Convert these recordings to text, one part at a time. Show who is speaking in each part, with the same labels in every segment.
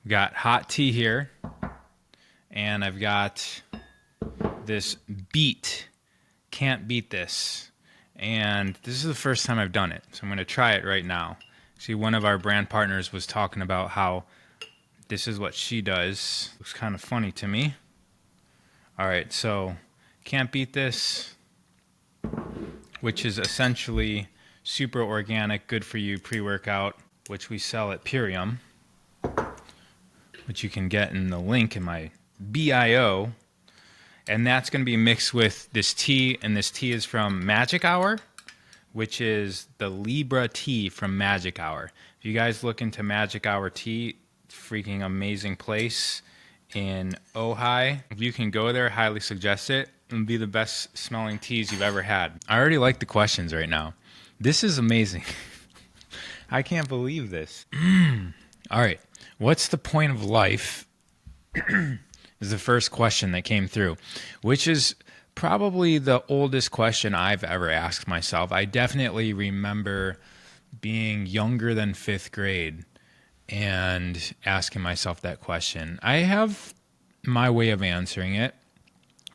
Speaker 1: Got hot tea here, and I've got this beet. Can't beat this. And this is the first time I've done it, so I'm going to try it right now. See, one of our brand partners was talking about how this is what she does. Looks kind of funny to me. All right, so can't beat this, which is essentially super organic, good for you pre-workout, which we sell at Purium, which you can get in the link in my bio. And that's going to be mixed with this tea, and this tea is from Magic Hour, which is the Libra tea from Magic Hour. If you guys look into Magic Hour tea, freaking amazing place in Ojai. If you can go there, I highly suggest it. It'll be the best smelling teas you've ever had. I already like the questions right now. This is amazing. I can't believe this. All right. What's the point of life? Is the first question that came through, which is probably the oldest question I've ever asked myself. I definitely remember being younger than fifth grade and asking myself that question. I have my way of answering it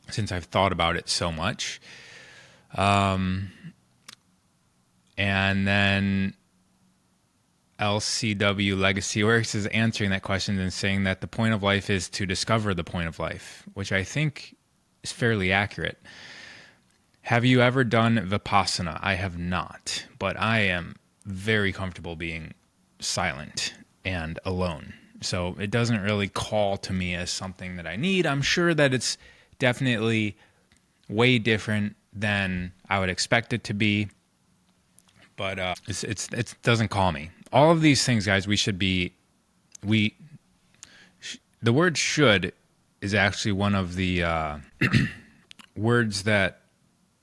Speaker 1: since I've thought about it so much. And then LCW Legacy Works is answering that question and saying that the point of life is to discover the point of life, which I think is fairly accurate. Have you ever done Vipassana? I have not, but I am very comfortable being silent and alone. So it doesn't really call to me as something that I need. I'm sure that it's definitely way different than I would expect it to be, but it doesn't call me. All of these things, guys, the word should is actually one of the words that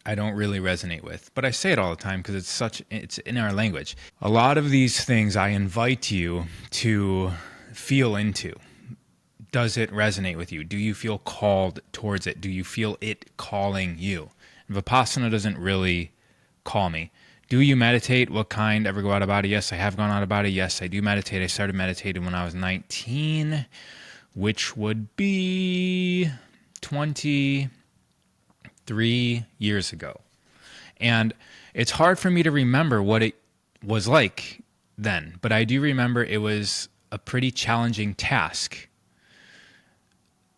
Speaker 1: I don't really resonate with, but I say it all the time because it's in our language. A lot of these things I invite you to feel into. Does it resonate with you? Do you feel called towards it? Do you feel it calling you? Vipassana doesn't really call me. Do you meditate? What kind? Ever go out of body? Yes, I have gone out of body. Yes, I do meditate. I started meditating when I was 19, which would be 23 years ago. And it's hard for me to remember what it was like then, but I do remember it was a pretty challenging task.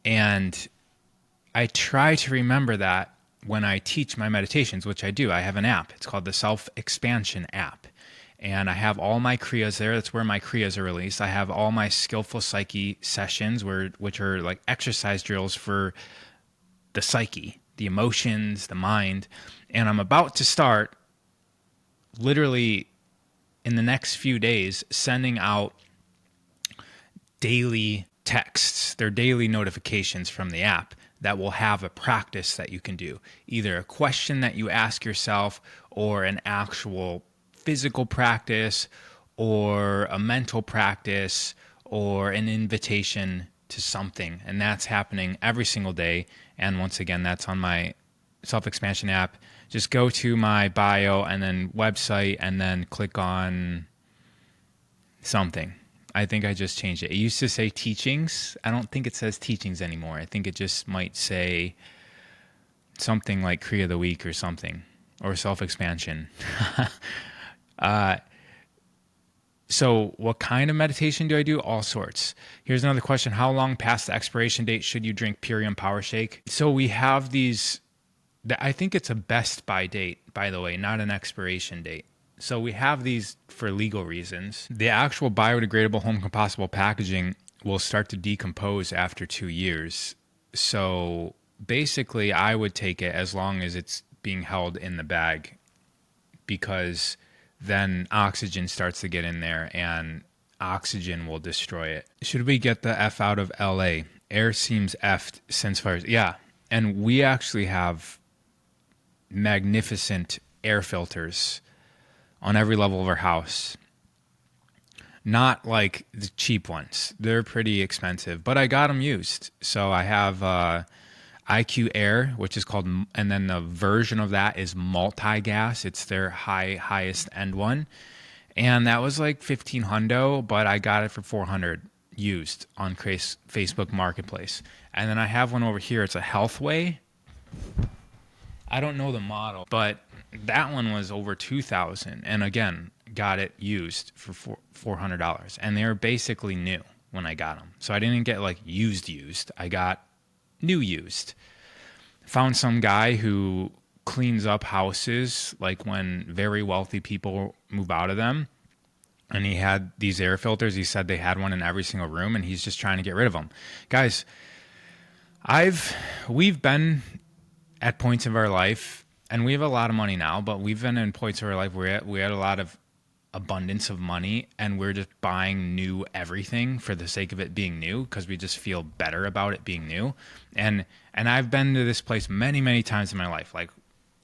Speaker 1: And I try to remember that when I teach my meditations, which I do. I have an app. It's called the Self-Expansion app. And I have all my kriyas there. That's where my kriyas are released. I have all my skillful psyche sessions, which are like exercise drills for the psyche, the emotions, the mind. And I'm about to start, literally in the next few days, sending out daily texts. They're daily notifications from the app that will have a practice that you can do. Either a question that you ask yourself, or an actual physical practice, or a mental practice, or an invitation to something. And that's happening every single day. And once again, that's on my Self-Expansion app. Just go to my bio and then website and then click on something. I think I just changed it. It used to say teachings. I don't think it says teachings anymore. I think it just might say something like Kriya of the Week or something, or self-expansion. So what kind of meditation do I do? All sorts. Here's another question. How long past the expiration date should you drink Purium Power Shake? So we have these, I think it's a best by date, by the way, not an expiration date. So we have these for legal reasons. The actual biodegradable home compostable packaging will start to decompose after 2 years. So basically I would take it as long as it's being held in the bag, because then oxygen starts to get in there and oxygen will destroy it. Should we get the F out of LA? Air seems effed since fires. Yeah. And we actually have magnificent air filters on every level of our house. Not like the cheap ones. They're pretty expensive, but I got them used. So I have IQ Air, which is called, and then the version of that is multi-gas. It's their highest end one. And that was like 15 hundo, but I got it for 400. used on Facebook Marketplace. And then I have one over here. It's a Healthway. I don't know the model, but that one was over $2,000. And again, got it used for $400. And they were basically new when I got them. So I didn't get like used. I got new used. Found some guy who cleans up houses like when very wealthy people move out of them. And he had these air filters. He said they had one in every single room, and he's just trying to get rid of them. Guys, we've been at points of our life, and we have a lot of money now, but we've been in points of our life where we had a lot of abundance of money, and we're just buying new everything for the sake of it being new because we just feel better about it being new. And I've been to this place many, many times in my life, like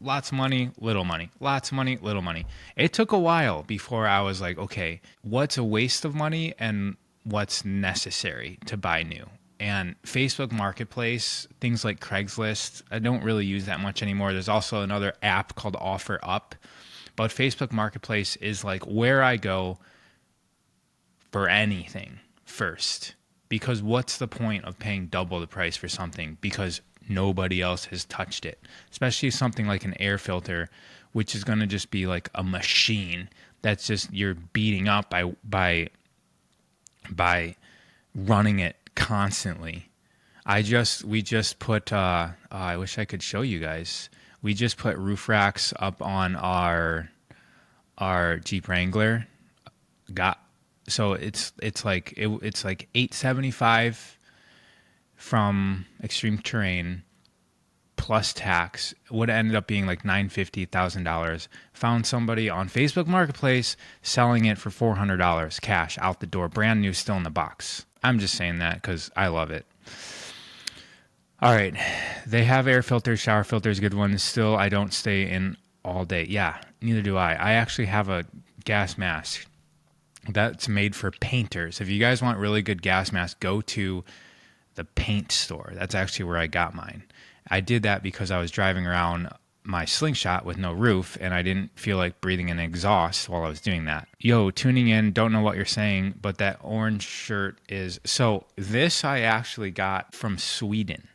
Speaker 1: lots of money, little money, lots of money, little money. It took a while before I was like, okay, what's a waste of money and what's necessary to buy new? And Facebook Marketplace, things like Craigslist, I don't really use that much anymore. There's also another app called OfferUp. But Facebook Marketplace is like where I go for anything first. Because what's the point of paying double the price for something? Because nobody else has touched it. Especially something like an air filter, which is going to just be like a machine that's just you're beating up by running it constantly. We just put I wish I could show you guys. We just put roof racks up on our Jeep Wrangler. It's like $875 from Extreme Terrain plus tax. Would ended up being like $950,000. Found somebody on Facebook Marketplace selling it for $400 cash out the door, brand new, still in the box. I'm just saying that because I love it. All right. They have air filters, shower filters, good ones. Still, I don't stay in all day. Yeah, neither do I. I actually have a gas mask that's made for painters. If you guys want really good gas masks, go to the paint store. That's actually where I got mine. I did that because I was driving around my Slingshot with no roof, and I didn't feel like breathing in exhaust while I was doing that. Yo, tuning in, don't know what you're saying, but that orange shirt is... So this I actually got from Sweden.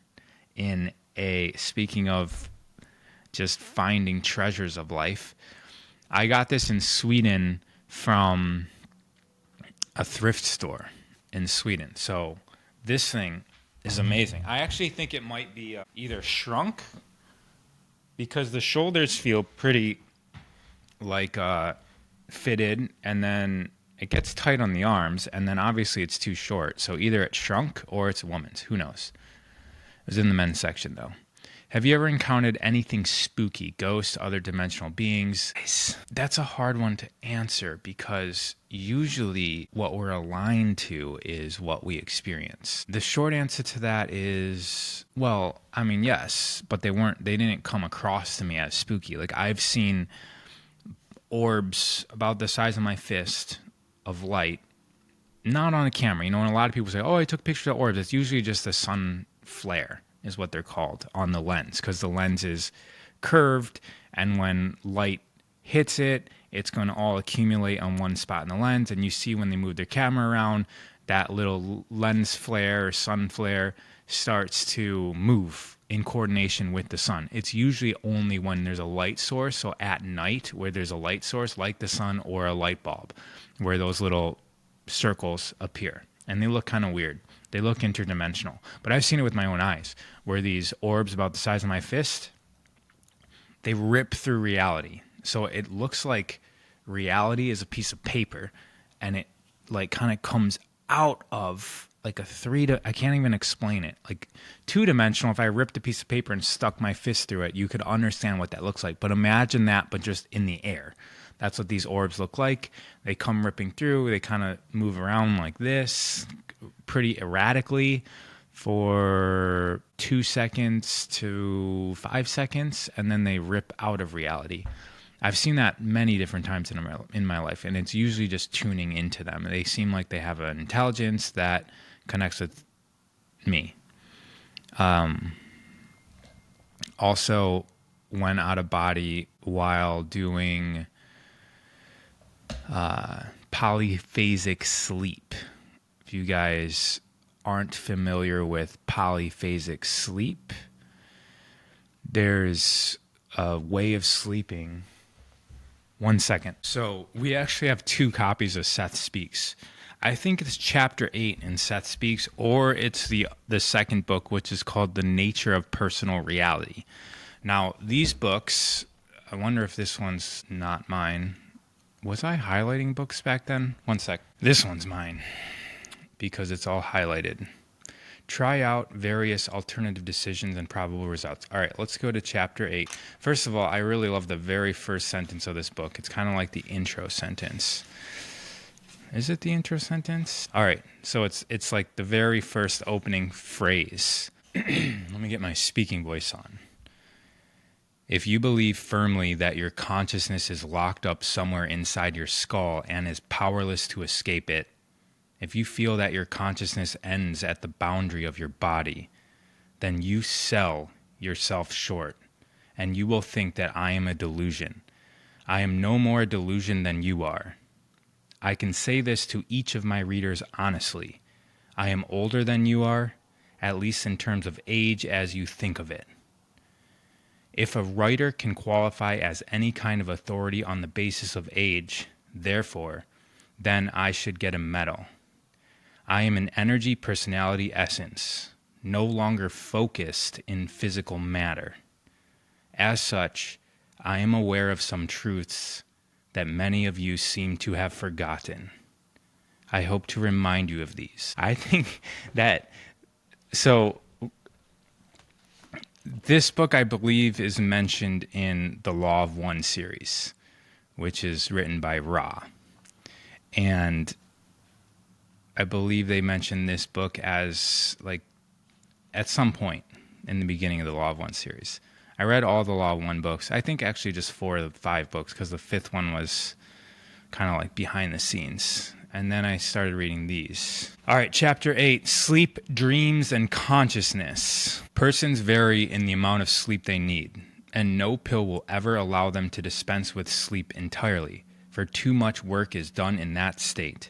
Speaker 1: Speaking of just finding treasures of life, I got this in Sweden from a thrift store in Sweden. So this thing is amazing. I actually think it might be either shrunk because the shoulders feel pretty like fitted, and then it gets tight on the arms, and then obviously it's too short. So either it's shrunk or it's a woman's. Who knows? It was in the men's section, though. Have you ever encountered anything spooky, ghosts, other dimensional beings? That's a hard one to answer because usually what we're aligned to is what we experience. The short answer to that is, well, I mean, yes, but they didn't come across to me as spooky. Like I've seen orbs about the size of my fist of light, not on a camera. You know, and a lot of people say, oh, I took pictures of orbs. It's usually just a sun flare is what they're called on the lens, because the lens is curved, and when light hits it, it's going to all accumulate on one spot in the lens, and you see when they move their camera around, that little lens flare or sun flare starts to move in coordination with the sun. It's usually only when there's a light source, so at night where there's a light source like the sun or a light bulb, where those little circles appear, and they look kind of weird. They look interdimensional. But I've seen it with my own eyes, where these orbs about the size of my fist, they rip through reality. So it looks like reality is a piece of paper, and it like kind of comes out of like I can't even explain it. Like 2-dimensional, if I ripped a piece of paper and stuck my fist through it, you could understand what that looks like. But imagine that, but just in the air. That's what these orbs look like. They come ripping through. They kind of move around like this, pretty erratically for 2 seconds to 5 seconds, and then they rip out of reality. I've seen that many different times in my life, and it's usually just tuning into them. They seem like they have an intelligence that connects with me. Also went out of body while doing polyphasic sleep. If you guys aren't familiar with polyphasic sleep, there's a way of sleeping. One second. So we actually have 2 copies of Seth Speaks. I think it's chapter 8 in Seth Speaks, or it's the second book, which is called The Nature of Personal Reality. Now, these books, I wonder if this one's not mine. Was I highlighting books back then? One sec. This one's mine because it's all highlighted. Try out various alternative decisions and probable results. All right, let's go to chapter 8. First of all, I really love the very first sentence of this book. It's kind of like the intro sentence. Is it the intro sentence? All right, so it's like the very first opening phrase. Let me get my speaking voice on. If you believe firmly that your consciousness is locked up somewhere inside your skull and is powerless to escape it, if you feel that your consciousness ends at the boundary of your body, then you sell yourself short, and you will think that I am a delusion. I am no more a delusion than you are. I can say this to each of my readers honestly. I am older than you are, at least in terms of age as you think of it. If a writer can qualify as any kind of authority on the basis of age, therefore, then I should get a medal. I am an energy personality essence, no longer focused in physical matter. As such, I am aware of some truths that many of you seem to have forgotten. I hope to remind you of these. I think that, so this book, I believe, is mentioned in the Law of One series, which is written by Ra. And I believe they mentioned this book as, like, at some point in the beginning of the Law of One series. I read all the Law of One books. I think actually just 4 of the 5 books, because the 5th one was kind of like behind the scenes. And then I started reading these. All right, chapter 8, Sleep, Dreams, and Consciousness. Persons vary in the amount of sleep they need, and no pill will ever allow them to dispense with sleep entirely, for too much work is done in that state.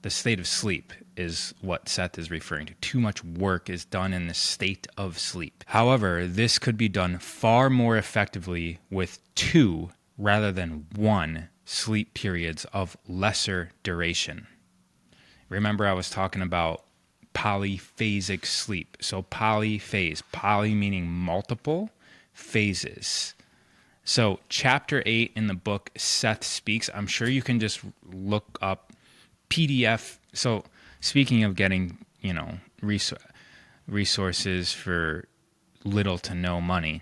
Speaker 1: The state of sleep is what Seth is referring to. Too much work is done in the state of sleep. However, this could be done far more effectively with 2 rather than 1 sleep periods of lesser duration. Remember, I was talking about polyphasic sleep. So polyphase, poly meaning multiple, phases. So chapter 8 in the book Seth Speaks, I'm sure you can just look up PDF. So speaking of getting, resources for little to no money,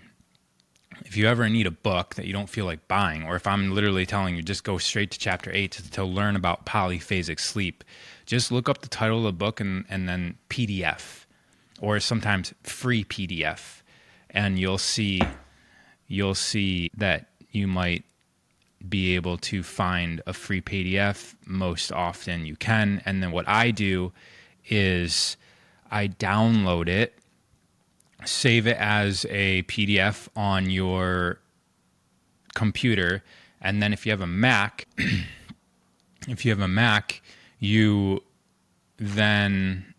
Speaker 1: if you ever need a book that you don't feel like buying, or if I'm literally telling you just go straight to chapter 8 to learn about polyphasic sleep, just look up the title of the book and then PDF, or sometimes free PDF, and you'll see that you might be able to find a free PDF. Most often you can. And then what I do is I download it, save it as a PDF on your computer, and then if you have a Mac, you then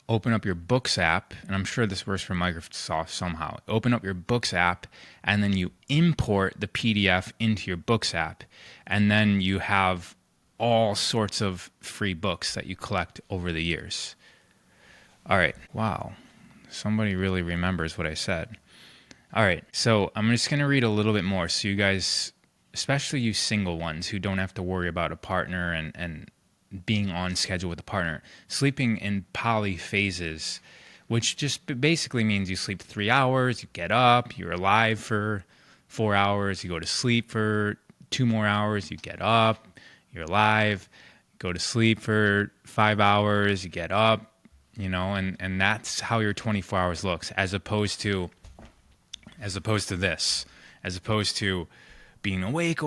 Speaker 1: open up your Books app, and I'm sure this works for Microsoft somehow. Open up your Books app, and then you import the PDF into your Books app, and then you have all sorts of free books that you collect over the years. All right. Wow. Somebody really remembers what I said. All right. So I'm just going to read a little bit more so you guys, especially you single ones who don't have to worry about a partner and being on schedule with a partner, sleeping in polyphases, which just basically means you sleep 3 hours, you get up, you're alive for 4 hours, you go to sleep for 2 more hours, you get up, you're alive, go to sleep for 5 hours, you get up, and that's how your 24 hours looks, as opposed to being awake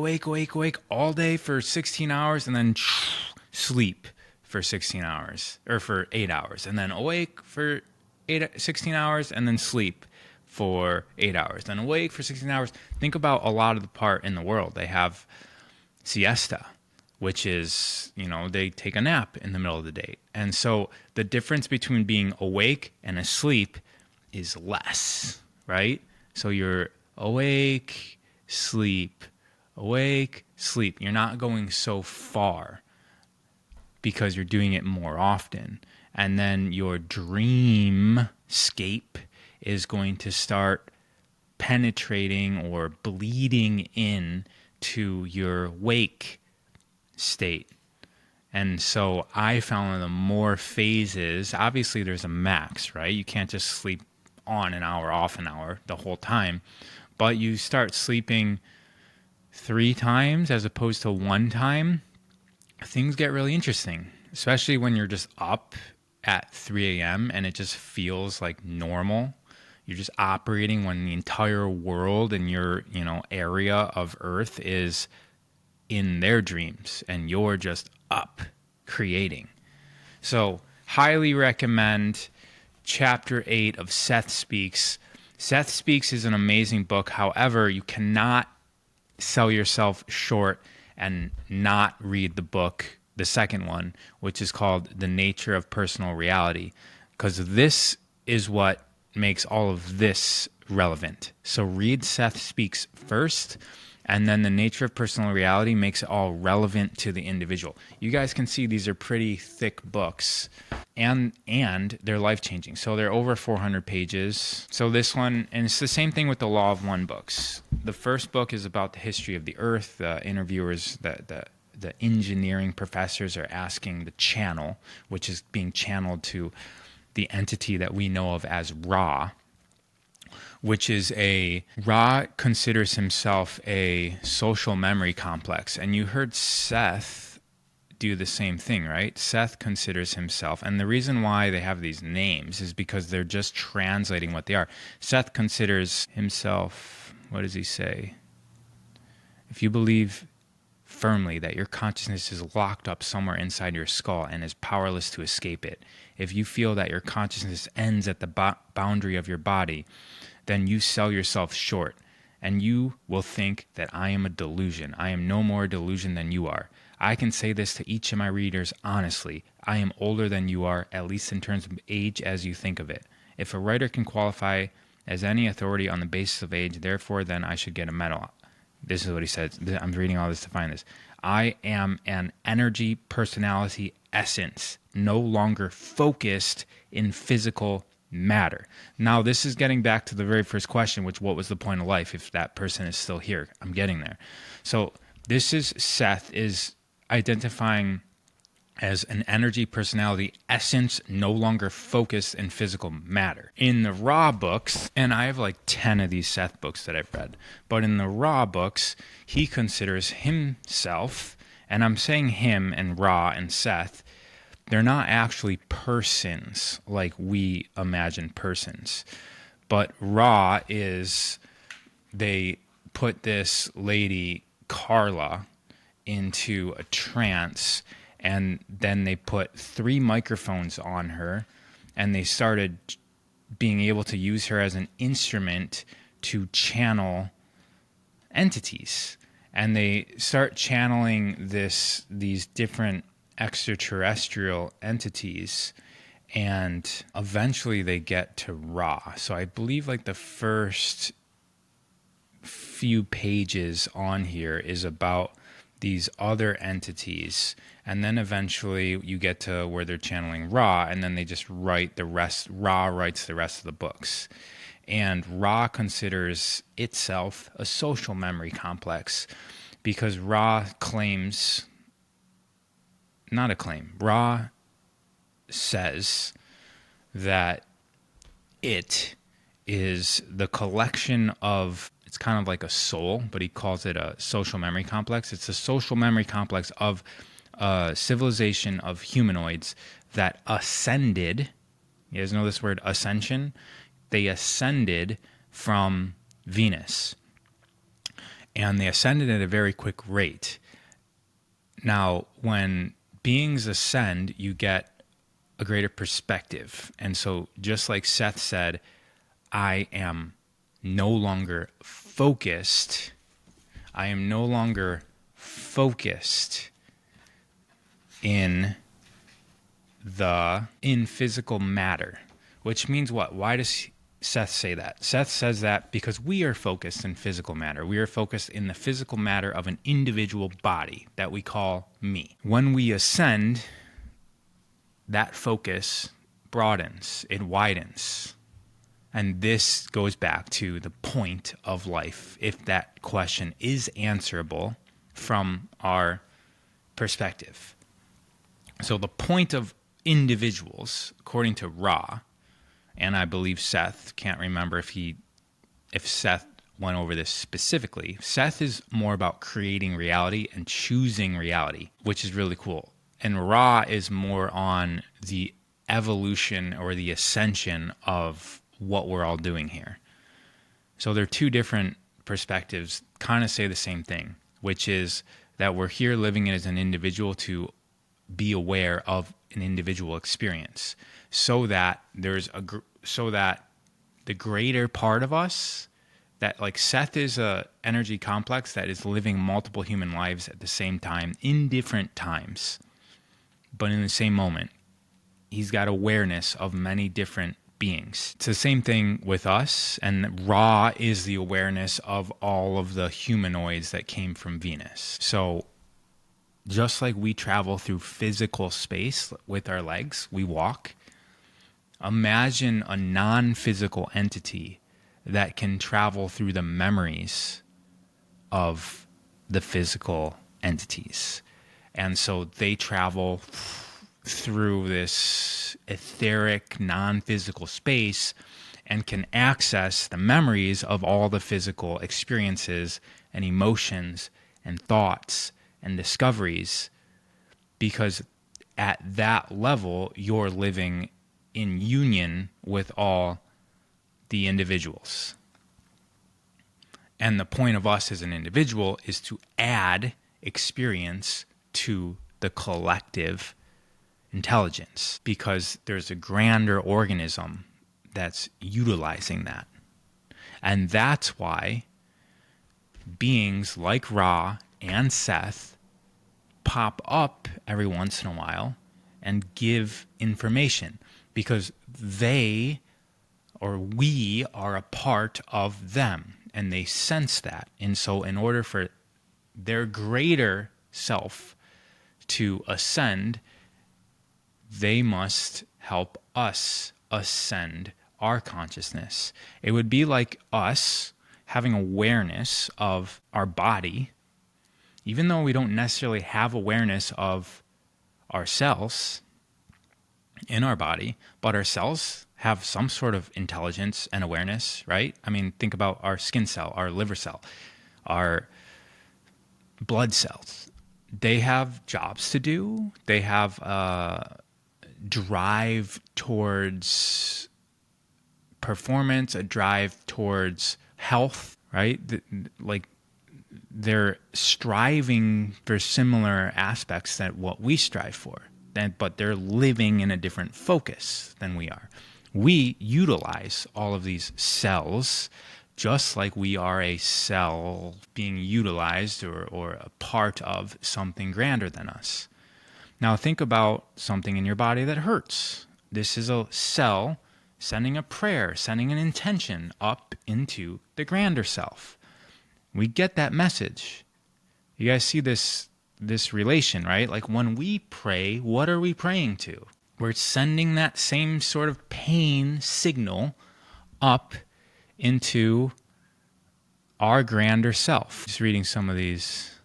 Speaker 1: all day for 16 hours and then sleep for 16 hours or for 8 hours, and then awake for 16 hours and then sleep for 8 hours, then awake for 16 hours. Think about a lot of the part in the world. They have siesta, which is, they take a nap in the middle of the day. And so the difference between being awake and asleep is less, right? So you're awake, sleep, awake, sleep. You're not going so far because you're doing it more often. And then your dreamscape is going to start penetrating or bleeding in to your wake state. And so I found the more phases, obviously there's a max, right? You can't just sleep on an hour, off an hour the whole time, but you start sleeping 3 times as opposed to 1 time, things get really interesting, especially when you're just up at 3 a.m. and it just feels like normal. You're just operating when the entire world in your, area of Earth is in their dreams and you're just up creating. So highly recommend chapter 8 of Seth Speaks. Seth Speaks is an amazing book. However, you cannot sell yourself short and not read the book, the second one, which is called The Nature of Personal Reality, because this is what makes all of this relevant. So read Seth Speaks first, and then The Nature of Personal Reality makes it all relevant to the individual. You guys can see these are pretty thick books, and they're life-changing. So they're over 400 pages. So this one, and it's the same thing with the Law of One books. The first book is about the history of the Earth. The interviewers, the engineering professors are asking the channel, which is being channeled to the entity that we know of as Ra, which is Ra considers himself a social memory complex. And you heard Seth do the same thing, right? Seth considers himself, and the reason why they have these names is because they're just translating what they are. Seth considers himself, what does he say? If you believe firmly that your consciousness is locked up somewhere inside your skull and is powerless to escape it, if you feel that your consciousness ends at the boundary of your body, then you sell yourself short, and you will think that I am a delusion. I am no more a delusion than you are. I can say this to each of my readers honestly. I am older than you are, at least in terms of age as you think of it. If a writer can qualify as any authority on the basis of age, therefore then I should get a medal. This is what he says. I'm reading all this to find this. I am an energy, personality, essence, no longer focused in physical matter. Now, this is getting back to the very first question, which what was the point of life if that person is still here? I'm getting there. So this is Seth is identifying as an energy, personality, essence, no longer focused in physical matter. In the Ra books, and I have like 10 of these Seth books that I've read, but in the Ra books, he considers himself, and I'm saying him and Ra and Seth, they're not actually persons like we imagine persons. But Ra is, they put this lady, Carla, into a trance, and then they put 3 microphones on her, and they started being able to use her as an instrument to channel entities. And they start channeling these different extraterrestrial entities, and eventually they get to Ra. So I believe like the first few pages on here is about these other entities, and then eventually you get to where they're channeling Ra, and then they just write the rest. Ra writes the rest of the books, and Ra considers itself a social memory complex because Ra claims, not a claim, Ra says that it is the collection of, it's kind of like a soul, but he calls it a social memory complex. It's a social memory complex of a civilization of humanoids that ascended. You guys know this word ascension? They ascended from Venus. And they ascended at a very quick rate. Now, when beings ascend, you get a greater perspective. And so just like Seth said, I am no longer focused. I am no longer focused in physical matter, which means what? Why does Seth say that? Seth says that because we are focused in physical matter. We are focused in the physical matter of an individual body that we call me. When we ascend, that focus broadens, it widens. And this goes back to the point of life, if that question is answerable from our perspective. So the point of individuals, according to Ra, and I believe Seth, can't remember if Seth went over this specifically. Seth is more about creating reality and choosing reality, which is really cool. And Ra is more on the evolution or the ascension of what we're all doing here. So they're two different perspectives, kind of say the same thing, which is that we're here living as an individual to be aware of an individual experience, so that the greater part of us, that like Seth is a energy complex that is living multiple human lives at the same time in different times, but in the same moment. He's got awareness of many different beings. It's the same thing with us, and Ra is the awareness of all of the humanoids that came from Venus. So just like we travel through physical space with our legs, we walk. Imagine a non-physical entity that can travel through the memories of the physical entities. And so they travel through this etheric, non-physical space and can access the memories of all the physical experiences and emotions and thoughts and discoveries, because at that level, you're living in union with all the individuals. And the point of us as an individual is to add experience to the collective intelligence, because there's a grander organism that's utilizing that. And that's why beings like Ra and Seth pop up every once in a while and give information, because they or we are a part of them, and they sense that. And so in order for their greater self to ascend, they must help us ascend our consciousness. It would be like us having awareness of our body, even though we don't necessarily have awareness of ourselves in our body, but our cells have some sort of intelligence and awareness, right? I mean, think about our skin cell, our liver cell, our blood cells. They have jobs to do. They have a drive towards performance, a drive towards health, right? Like they're striving for similar aspects than what we strive for, but they're living in a different focus than we are. We utilize all of these cells just like we are a cell being utilized or a part of something grander than us. Now think about something in your body that hurts. This is a cell sending a prayer, sending an intention up into the grander self. We get that message. You guys see this relation, right? Like when we pray, what are we praying to? We're sending that same sort of pain signal up into our grander self. Just reading some of these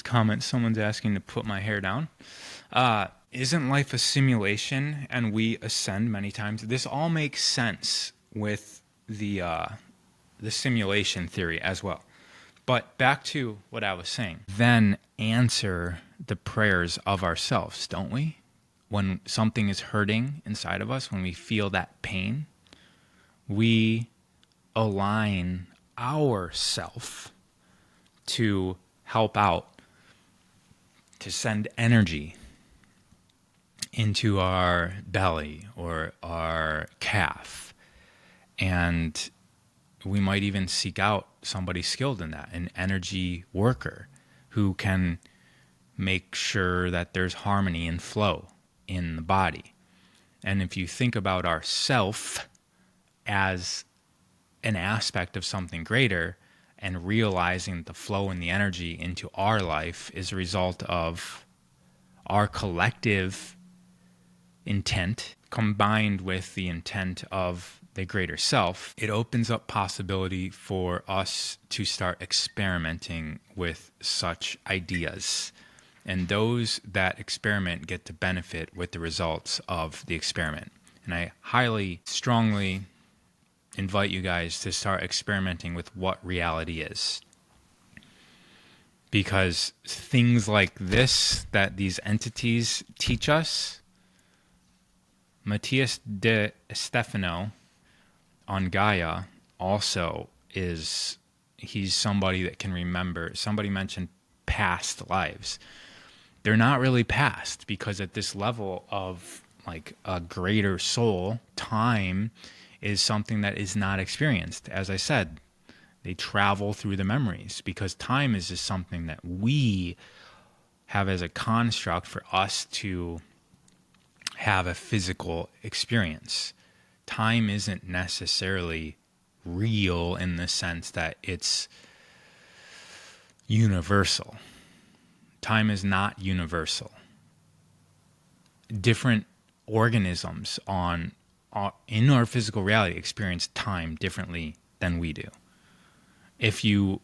Speaker 1: comments. Someone's asking to put my hair down. Isn't life a simulation and we ascend many times? This all makes sense with the simulation theory as well. But back to what I was saying. Then answer the prayers of ourselves, don't we? When something is hurting inside of us, when we feel that pain, we align ourself to help out, to send energy into our belly or our calf. And we might even seek out somebody skilled in that, an energy worker, who can make sure that there's harmony and flow in the body. And if you think about our self as an aspect of something greater, and realizing the flow and the energy into our life is a result of our collective intent combined with the intent of the greater self, it opens up possibility for us to start experimenting with such ideas. And those that experiment get to benefit with the results of the experiment. And I highly, strongly invite you guys to start experimenting with what reality is. Because things like this that these entities teach us, Matthias de Stefano on Gaia also he's somebody that can remember. Somebody mentioned past lives. They're not really past, because at this level of like a greater soul, time is something that is not experienced. As I said, they travel through the memories, because time is just something that we have as a construct for us to have a physical experience. Time isn't necessarily real in the sense that it's universal. Time is not universal. Different organisms in our physical reality experience time differently than we do. If you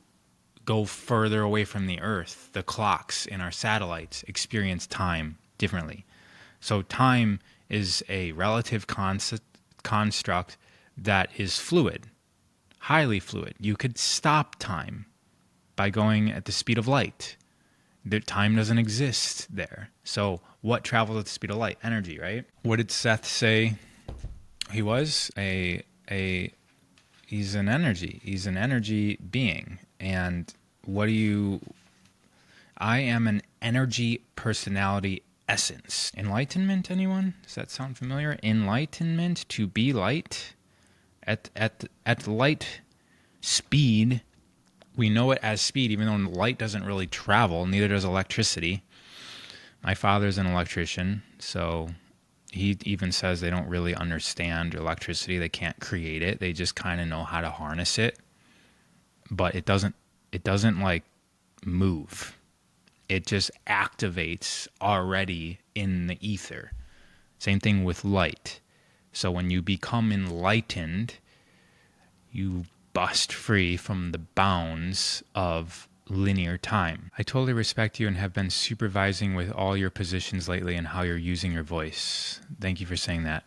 Speaker 1: go further away from the Earth, the clocks in our satellites experience time differently. So time is a relative construct that is fluid, highly fluid. You could stop time by going at the speed of light. The time doesn't exist there. So what travels at the speed of light? Energy, right? What did Seth say he was? He's an energy. He's an energy being. And I am an energy personality essence. Enlightenment, anyone? Does that sound familiar? Enlightenment, to be light. At light speed, we know it as speed, even though light doesn't really travel, neither does electricity. My father's an electrician, so he even says they don't really understand electricity. They can't create it. They just kind of know how to harness it. But it doesn't like move. It just activates already in the ether. Same thing with light. So when you become enlightened, you bust free from the bounds of linear time. I totally respect you and have been supervising with all your positions lately and how you're using your voice. Thank you for saying that.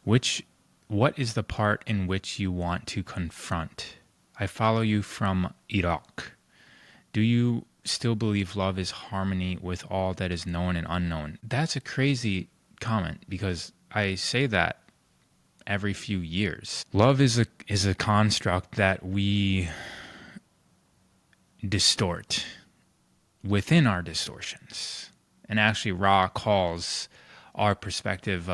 Speaker 1: What is the part in which you want to confront? I follow you from Iraq. Do you still believe love is harmony with all that is known and unknown? That's a crazy comment, because I say that every few years. Love is a construct that we distort within our distortions. And actually Ra calls our perspective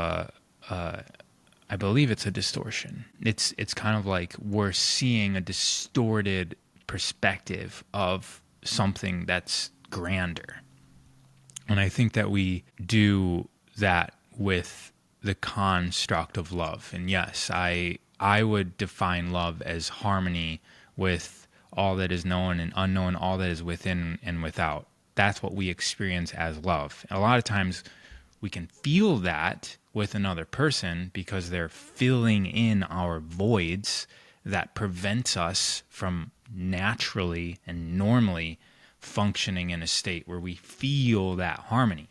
Speaker 1: I believe it's a distortion. It's kind of like we're seeing a distorted perspective of something that's grander. And I think that we do that with the construct of love. And yes, I would define love as harmony with all that is known and unknown, all that is within and without. That's what we experience as love. And a lot of times we can feel that with another person because they're filling in our voids that prevents us from naturally and normally functioning in a state where we feel that harmony.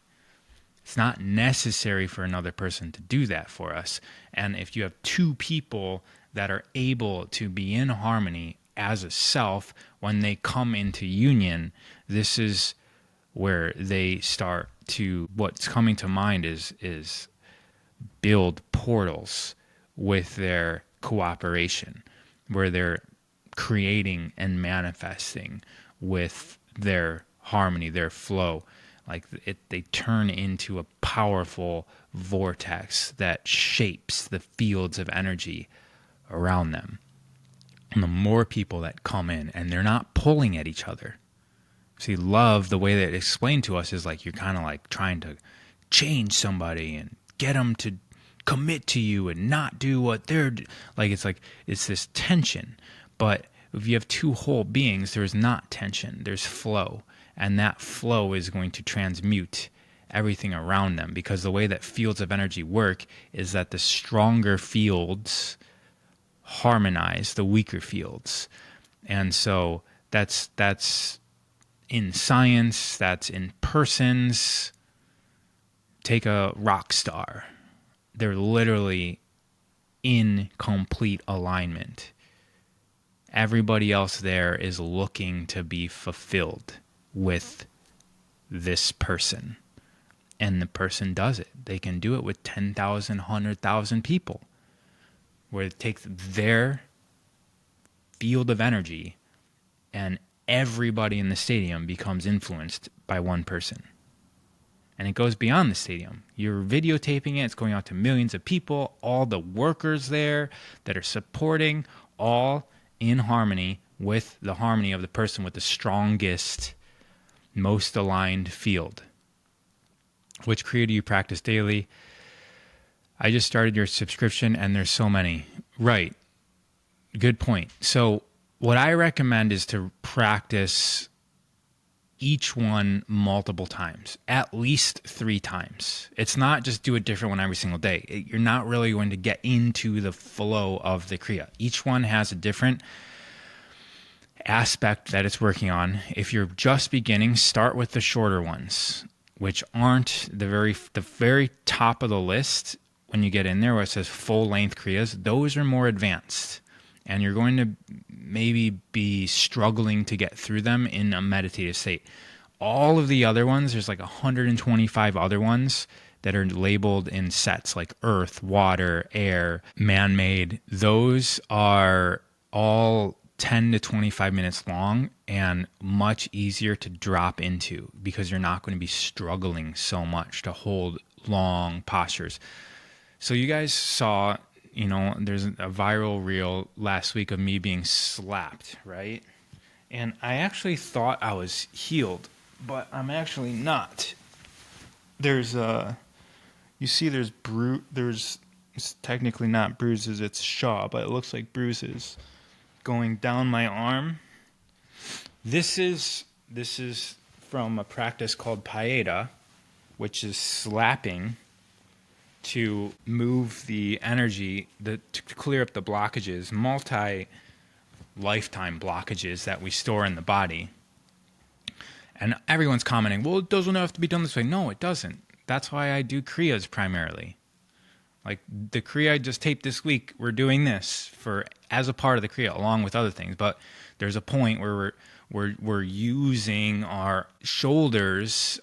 Speaker 1: It's not necessary for another person to do that for us. And if you have two people that are able to be in harmony as a self, when they come into union, this is where they start to, what's coming to mind is build portals with their cooperation, where they're creating and manifesting with their harmony, their flow. They turn into a powerful vortex that shapes the fields of energy around them. And the more people that come in, and they're not pulling at each other, See, love, the way that it's explained to us is like you're kind of like trying to change somebody and get them to commit to you and not do what like it's this tension. But if you have two whole beings, there's not tension, there's flow, and that flow is going to transmute everything around them, because the way that fields of energy work is that the stronger fields harmonize the weaker fields. And so that's in science, that's in persons. Take a rock star. They're literally in complete alignment. Everybody else there is looking to be fulfilled with this person. And the person does it. They can do it with 10,000, 100,000 people, where it takes their field of energy and everybody in the stadium becomes influenced by one person. And it goes beyond the stadium. You're videotaping it. It's going out to millions of people. All the workers there that are supporting, all in harmony with the harmony of the person with the strongest, most aligned field. Which Kriya do you practice daily? I just started your subscription and there's so many. Right. Good point. So what I recommend is to practice each one multiple times, at least 3 times. It's not just do a different one every single day. You're not really going to get into the flow of the Kriya. Each one has a different aspect that it's working on. If you're just beginning, start with the shorter ones, which aren't the very top of the list. When you get in there where it says full length Kriyas, those are more advanced. And you're going to maybe be struggling to get through them in a meditative state. All of the other ones, there's like 125 other ones that are labeled in sets, like earth, water, air, man-made. Those are all 10 to 25 minutes long and much easier to drop into, because you're not going to be struggling so much to hold long postures. So you guys saw, there's a viral reel last week of me being slapped, right? And I actually thought I was healed, but I'm actually not. There's it's technically not bruises, it's shaw, but it looks like bruises going down my arm. This is from a practice called Paeda, which is slapping to move the energy, to clear up the blockages, multi-lifetime blockages that we store in the body. And everyone's commenting, well, it doesn't have to be done this way. No, it doesn't. That's why I do Kriyas primarily. Like the Kriya I just taped this week, we're doing this as a part of the Kriya, along with other things. But there's a point where we're using our shoulders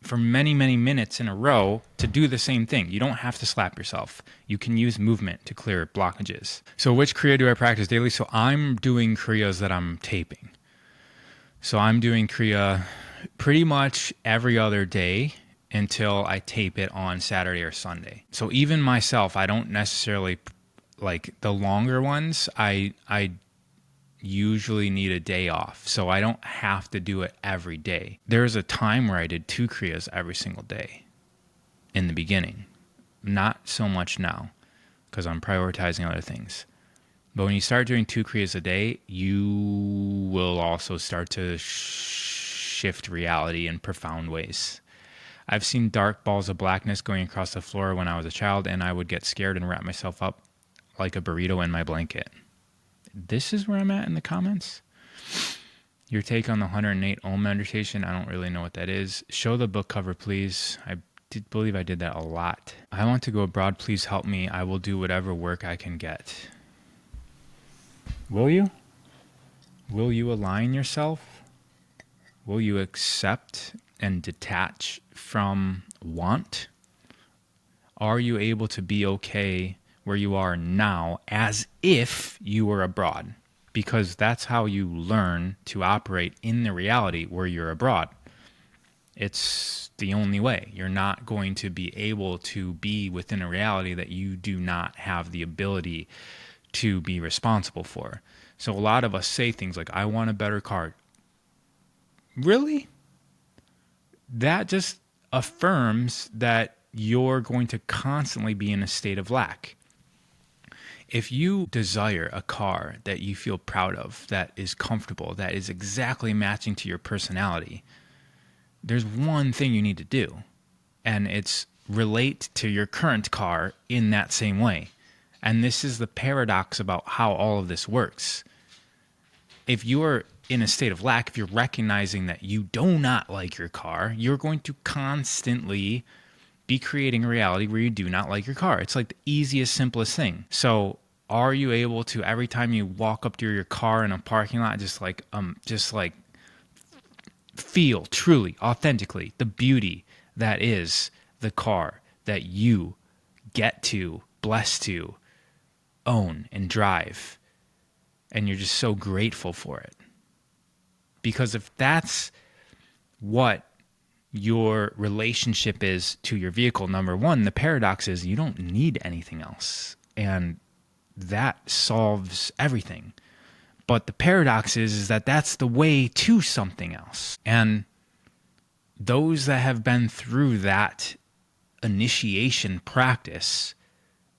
Speaker 1: for many, many minutes in a row to do the same thing. You don't have to slap yourself. You can use movement to clear blockages. So which Kriya do I practice daily? So I'm doing Kriyas that I'm taping. So I'm doing Kriya pretty much every other day until I tape it on Saturday or Sunday. So even myself, I don't necessarily, like the longer ones, I usually need a day off, so I don't have to do it every day. There was a time where I did 2 Kriyas every single day in the beginning. Not so much now, because I'm prioritizing other things. But when you start doing 2 Kriyas a day, you will also start to shift reality in profound ways. I've seen dark balls of blackness going across the floor when I was a child, and I would get scared and wrap myself up like a burrito in my blanket. This is where I'm at in the comments. Your take on the 108 Om meditation, I don't really know what that is. Show the book cover, please. I did believe I did that a lot. I want to go abroad. Please help me. I will do whatever work I can get. Will you? Will you align yourself? Will you accept and detach from want? Are you able to be okay where you are now as if you were abroad? Because that's how you learn to operate in the reality where you're abroad. It's the only way. You're not going to be able to be within a reality that you do not have the ability to be responsible for. So a lot of us say things like, I want a better car. Really? That just affirms that you're going to constantly be in a state of lack. If you desire a car that you feel proud of, that is comfortable, that is exactly matching to your personality, there's one thing you need to do, and it's relate to your current car in that same way. And this is the paradox about how all of this works. If you're in a state of lack, if you're recognizing that you do not like your car, you're going to constantly be creating a reality where you do not like your car. It's like the easiest, simplest thing. So are you able to, every time you walk up to your car in a parking lot, just like feel truly, authentically the beauty that is the car that you get to, blessed to own and drive, and you're just so grateful for it? Because if that's what your relationship is to your vehicle, number one, the paradox is you don't need anything else, and that solves everything. But the paradox is that that's the way to something else. And those that have been through that initiation practice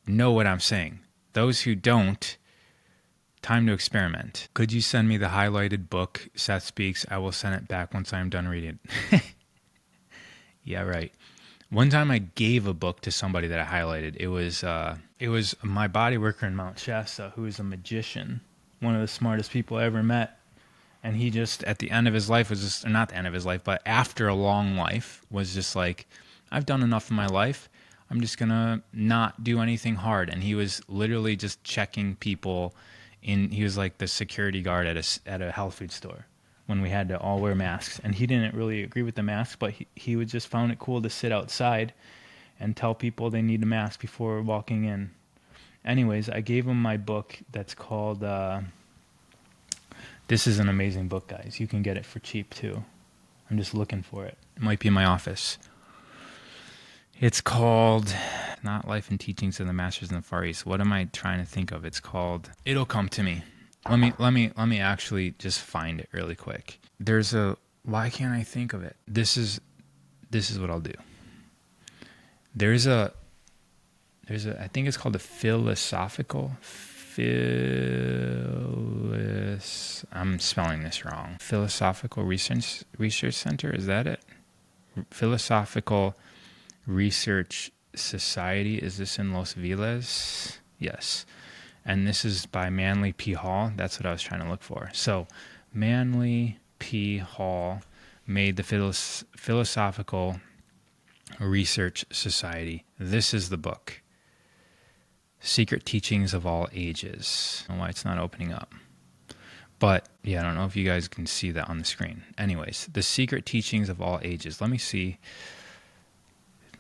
Speaker 1: know what I'm saying. Those who don't, time to experiment. Could you send me the highlighted book, Seth Speaks? I will send it back once I'm done reading it. Yeah, right. One time I gave a book to somebody that I highlighted. It was my body worker in Mount Shasta, who is a magician, one of the smartest people I ever met. And he just, at the end of his life, was just, or not the end of his life, but after a long life, was just like, I've done enough in my life. I'm just going to not do anything hard. And he was literally just checking people in. He was like the security guard at a health food store when we had to all wear masks. And he didn't really agree with the mask, but he would just found it cool to sit outside and tell people they need a mask before walking in. Anyways, I gave him my book that's called... This is an amazing book, guys. You can get it for cheap, too. I'm just looking for it. It might be in my office. It's called, not Life and Teachings of the Masters in the Far East. What am I trying to think of? It's called, it'll come to me. Let me actually just find it really quick. Why can't I think of it? This is what I'll do. I think it's called I'm spelling this wrong. Philosophical Research Center, is that it? Philosophical Research Society. Is this in Los Feliz? Yes. And this is by Manly P. Hall. That's what I was trying to look for. So Manly P. Hall made the Philosophical Research Society. This is the book. Secret Teachings of All Ages. I don't know why it's not opening up. But, yeah, I don't know if you guys can see that on the screen. Anyways, the Secret Teachings of All Ages. Let me see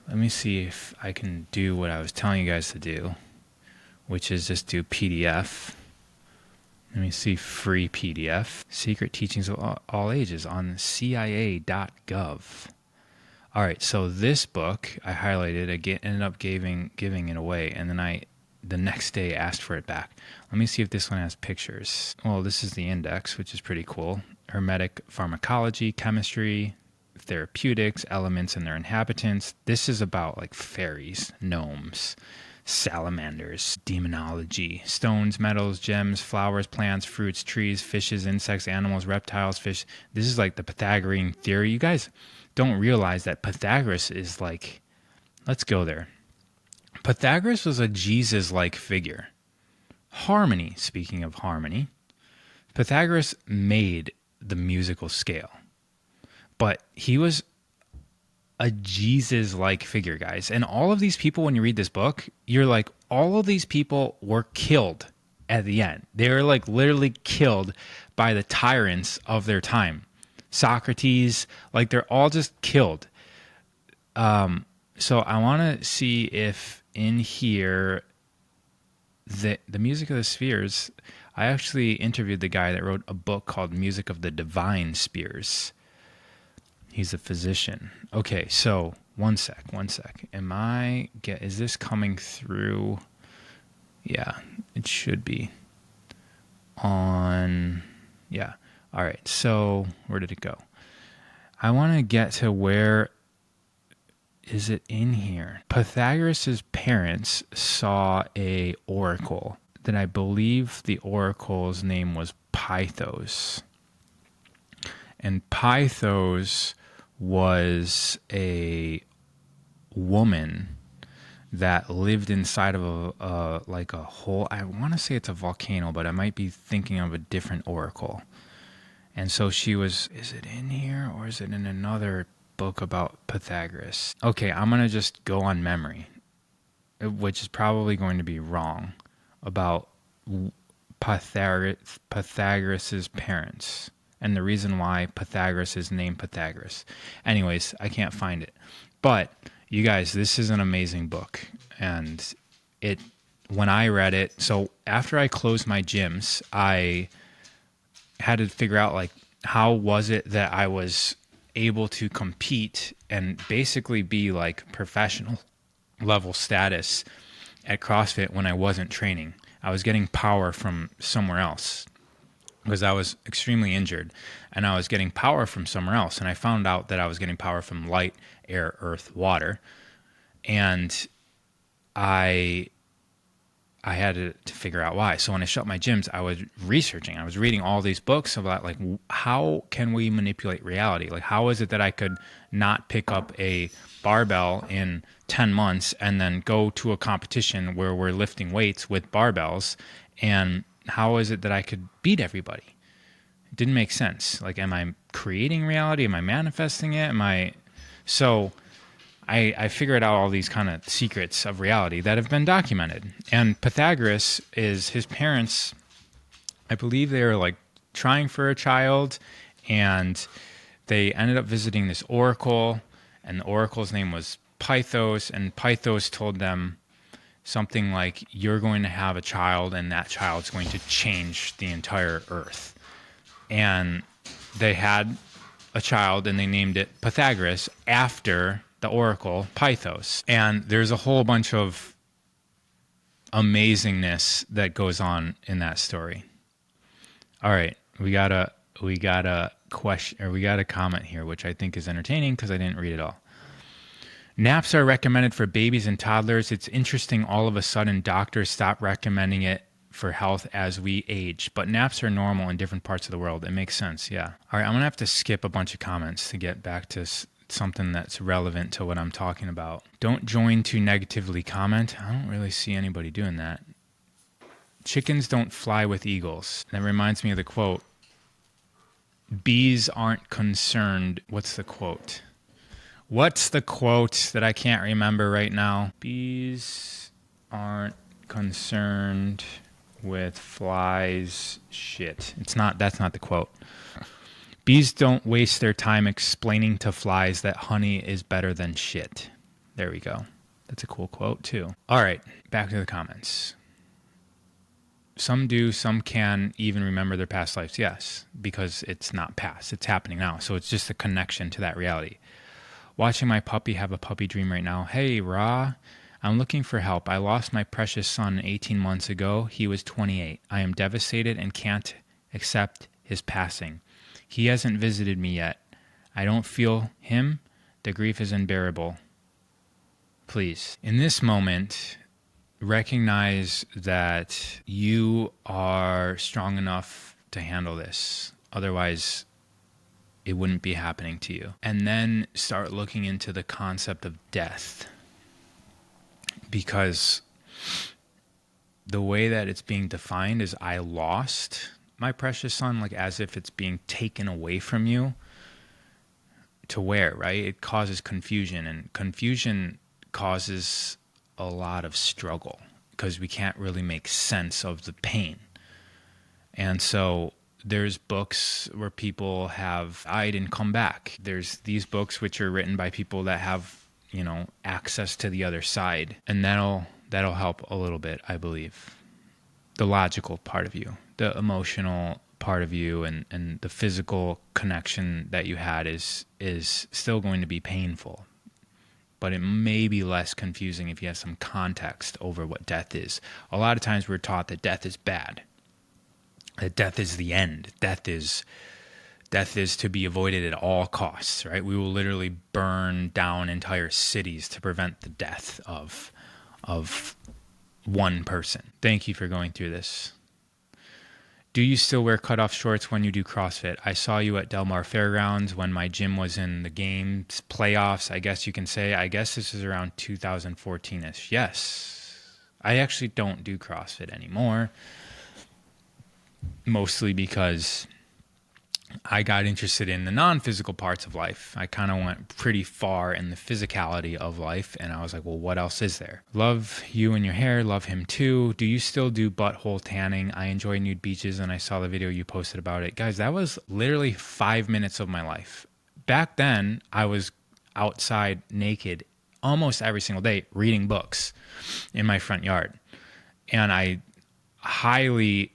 Speaker 1: if I can do what I was telling you guys to do, which is just do PDF. Let me see, free PDF. Secret Teachings of All Ages on CIA.gov. All right, so this book I highlighted, I ended up giving it away, and then the next day asked for it back. Let me see if this one has pictures. Well, this is the index, which is pretty cool. Hermetic pharmacology, chemistry, therapeutics, elements and their inhabitants. This is about like fairies, gnomes, salamanders, demonology, stones, metals, gems, flowers, plants, fruits, trees, fishes, insects, animals, reptiles, fish. This is like the Pythagorean theory. You guys don't realize that Pythagoras is like, let's go there. Pythagoras was a Jesus-like figure. Harmony, speaking of harmony, Pythagoras made the musical scale. But he was a Jesus-like figure, guys. And all of these people, when you read this book, you're like, all of these people were killed at the end. They were like literally killed by the tyrants of their time. Socrates, like they're all just killed. So I want to see if in here, the Music of the Spheres, I actually interviewed the guy that wrote a book called Music of the Divine Spheres. He's a physician. Okay, so one sec. Is this coming through? Yeah, it should be on. Yeah. All right. So where did it go? I want to get to where is it in here? Pythagoras' parents saw a oracle that I believe the oracle's name was Pythos. And Pythos was a woman that lived inside of a whole, I want to say it's a volcano, but I might be thinking of a different oracle. And so she was, is it in here or is it in another book about Pythagoras? Okay, I'm going to just go on memory, which is probably going to be wrong, about Pythagoras' parents and the reason why Pythagoras is named Pythagoras. Anyways, I can't find it. But you guys, this is an amazing book. And when I read it, so after I closed my gyms, I had to figure out, like, how was it that I was able to compete and basically be like professional level status at CrossFit when I wasn't training. I was getting power from somewhere else because I was extremely injured, and I was getting power from somewhere else. And I found out that I was getting power from light, air, earth, water. And I had to figure out why. So when I shut my gyms, I was researching. I was reading all these books about, like, how can we manipulate reality? Like, how is it that I could not pick up a barbell in 10 months and then go to a competition where we're lifting weights with barbells? And how is it that I could beat everybody? It didn't make sense. Like, am I creating reality? Am I manifesting it? So I figured out all these kind of secrets of reality that have been documented. And Pythagoras his parents, I believe they were like trying for a child, and they ended up visiting this oracle, and the oracle's name was Pythos, and Pythos told them something like, you're going to have a child, and that child's going to change the entire earth. And they had a child, and they named it Pythagoras after the oracle Pythos. And there's a whole bunch of amazingness that goes on in that story. All right, we got a question, or we got a comment here, which I think is entertaining because I didn't read it all. Naps are recommended for babies and toddlers. It's interesting, all of a sudden doctors stop recommending it for health as we age, but naps are normal in different parts of the world. It makes sense, yeah. All right, I'm gonna have to skip a bunch of comments to get back to something that's relevant to what I'm talking about. Don't join to negatively comment. I don't really see anybody doing that. Chickens don't fly with eagles. That reminds me of the quote. Bees aren't concerned. What's the quote? What's the quote that I can't remember right now? Bees aren't concerned with flies. Shit. That's not the quote. Bees don't waste their time explaining to flies that honey is better than shit. There we go. That's a cool quote, too. All right, back to the comments. Some do, some can even remember their past lives. Yes, because it's not past. It's happening now. So it's just a connection to that reality. Watching my puppy have a puppy dream right now. Hey, Ra, I'm looking for help. I lost my precious son 18 months ago. He was 28. I am devastated and can't accept his passing. He hasn't visited me yet. I don't feel him. The grief is unbearable. Please, in this moment, recognize that you are strong enough to handle this. Otherwise, it wouldn't be happening to you. And then start looking into the concept of death. Because the way that it's being defined is, I lost my precious son, like as if it's being taken away from you. To where, right? It causes confusion, and confusion causes a lot of struggle because we can't really make sense of the pain. And so there's books where people have died and come back. There's these books which are written by people that have, access to the other side, and that'll help a little bit, I believe. The logical part of you, the emotional part of you, and the physical connection that you had is still going to be painful. But it may be less confusing if you have some context over what death is. A lot of times we're taught that death is bad, that death is the end, death is Death is to be avoided at all costs, right? We will literally burn down entire cities to prevent the death of one person. Thank you for going through this. Do you still wear cutoff shorts when you do CrossFit? I saw you at Del Mar Fairgrounds when my gym was in the games playoffs, I guess you can say. I guess this is around 2014-ish. Yes. I actually don't do CrossFit anymore, mostly because I got interested in the non-physical parts of life. I kind of went pretty far in the physicality of life, and I was like, well, what else is there? Love you and your hair. Love him too. Do you still do butthole tanning? I enjoy nude beaches, and I saw the video you posted about it. Guys, that was literally 5 minutes of my life. Back then, I was outside naked almost every single day reading books in my front yard. And I highly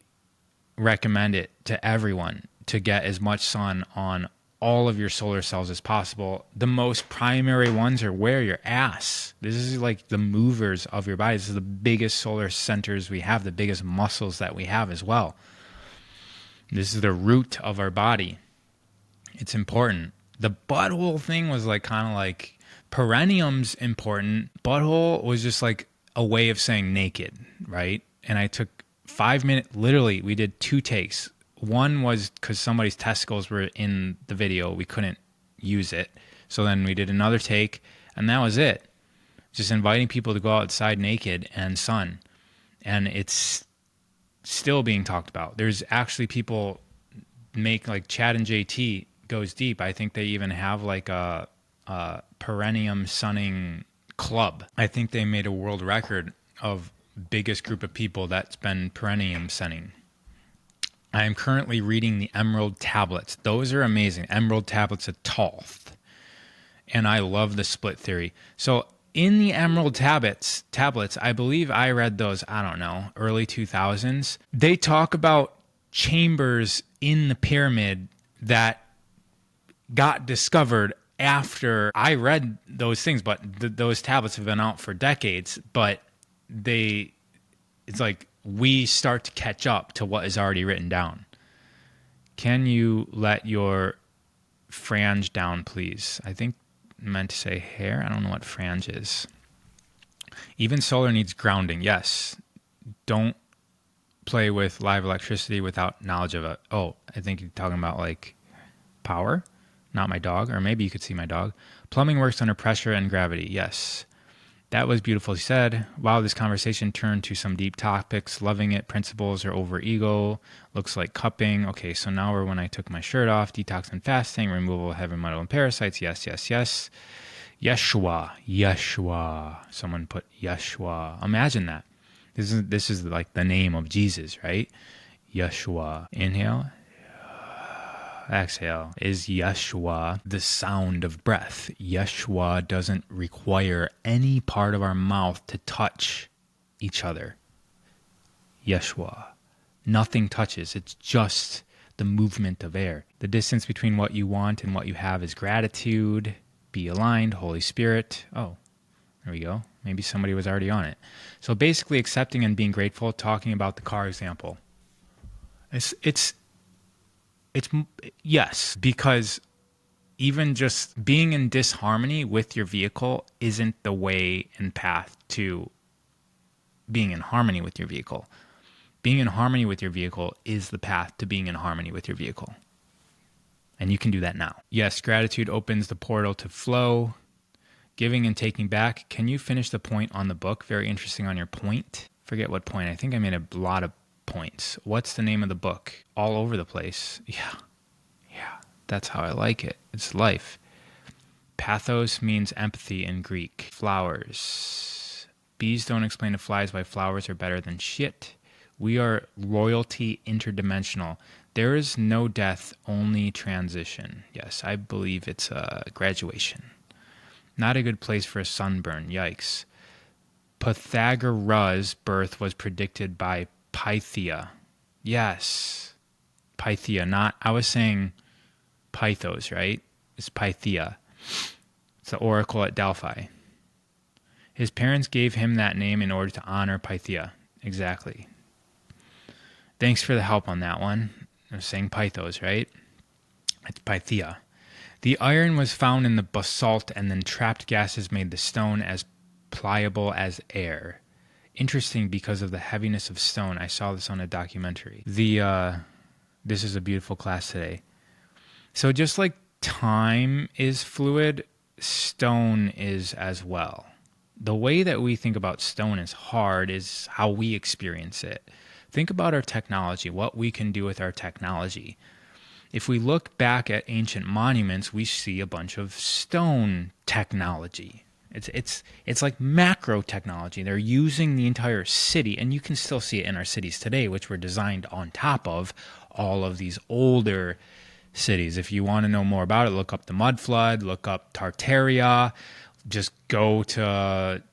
Speaker 1: recommend it to everyone to get as much sun on all of your solar cells as possible. The most primary ones are where your ass. This is like the movers of your body. This is the biggest solar centers we have, the biggest muscles that we have as well. This is the root of our body. It's important. The butthole thing was like kind of like perineum's important. Butthole was just like a way of saying naked, right? And I took 5 minutes, literally, we did 2 takes. One was because somebody's testicles were in the video. We couldn't use it. So then we did another take, and that was it. Just inviting people to go outside naked and sun. And it's still being talked about. There's actually people make, like Chad and JT goes deep. I think they even have like a perineum sunning club. I think they made a world record of biggest group of people that's been perineum sunning. I am currently reading the Emerald Tablets. Those are amazing. Emerald Tablets of Thoth. And I love the split theory. So in the Emerald Tablets, I believe I read those, I don't know, early 2000s. They talk about chambers in the pyramid that got discovered after I read those things, but those tablets have been out for decades, but it's like we start to catch up to what is already written down. Can you let your frange down, please? I think I meant to say hair. I don't know what frange is. Even solar needs grounding. Yes. Don't play with live electricity without knowledge of it. Oh, I think you're talking about like power, not my dog, or maybe you could see my dog. Plumbing works under pressure and gravity. Yes. That was beautifully said. Wow, this conversation turned to some deep topics. Loving it. Principles are over ego. Looks like cupping. Okay, so now we're when I took my shirt off. Detox and fasting. Removal of heavy metal and parasites. Yes, yes, yes. Yeshua. Someone put Yeshua. Imagine that. This is like the name of Jesus, right? Yeshua. Inhale. Exhale. Is Yeshua the sound of breath? Yeshua doesn't require any part of our mouth to touch each other. Yeshua. Nothing touches. It's just the movement of air. The distance between what you want and what you have is gratitude. Be aligned. Holy Spirit. Oh, there we go. Maybe somebody was already on it. So basically accepting and being grateful, talking about the car example. It's yes, because even just being in disharmony with your vehicle isn't the way and path to being in harmony with your vehicle. Being in harmony with your vehicle is the path to being in harmony with your vehicle. And you can do that now. Yes, gratitude opens the portal to flow. Giving and taking back. Can you finish the point on the book? Very interesting on your point. Forget what point. I think I made a lot of points. What's the name of the book? All over the place. Yeah. That's how I like it. It's life. Pathos means empathy in Greek. Flowers. Bees don't explain to flies why flowers are better than shit. We are royalty interdimensional. There is no death, only transition. Yes, I believe it's a graduation. Not a good place for a sunburn. Yikes. Pythagoras' birth was predicted by Pythia. Yes. Pythia, not, I was saying Pythos, right? It's Pythia. It's the oracle at Delphi. His parents gave him that name in order to honor Pythia. Exactly. Thanks for the help on that one. I was saying Pythos, right? It's Pythia. The iron was found in the basalt, and then trapped gases made the stone as pliable as air. Interesting because of the heaviness of stone. I saw this on a documentary. This is a beautiful class today. So just like time is fluid, stone is as well. The way that we think about stone is hard is how we experience it. Think about our technology, what we can do with our technology. If we look back at ancient monuments, we see a bunch of stone technology. It's like macro technology. They're using the entire city, and you can still see it in our cities today, which were designed on top of all of these older cities. If you want to know more about it, look up the mud flood, look up Tartaria, just go to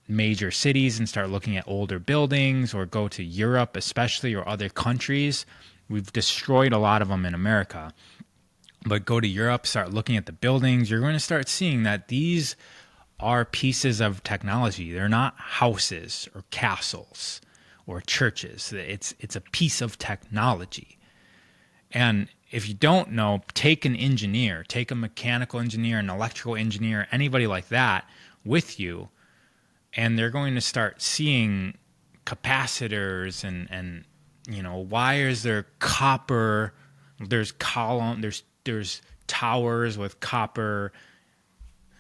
Speaker 1: major cities and start looking at older buildings, or go to Europe especially, or other countries. We've destroyed a lot of them in America. But go to Europe, start looking at the buildings. You're going to start seeing that these are pieces of technology. They're not houses or castles or churches. It's a piece of technology. And if you don't know, take an engineer, take a mechanical engineer, an electrical engineer, anybody like that with you, and they're going to start seeing capacitors and why is there copper? There's there's towers with copper.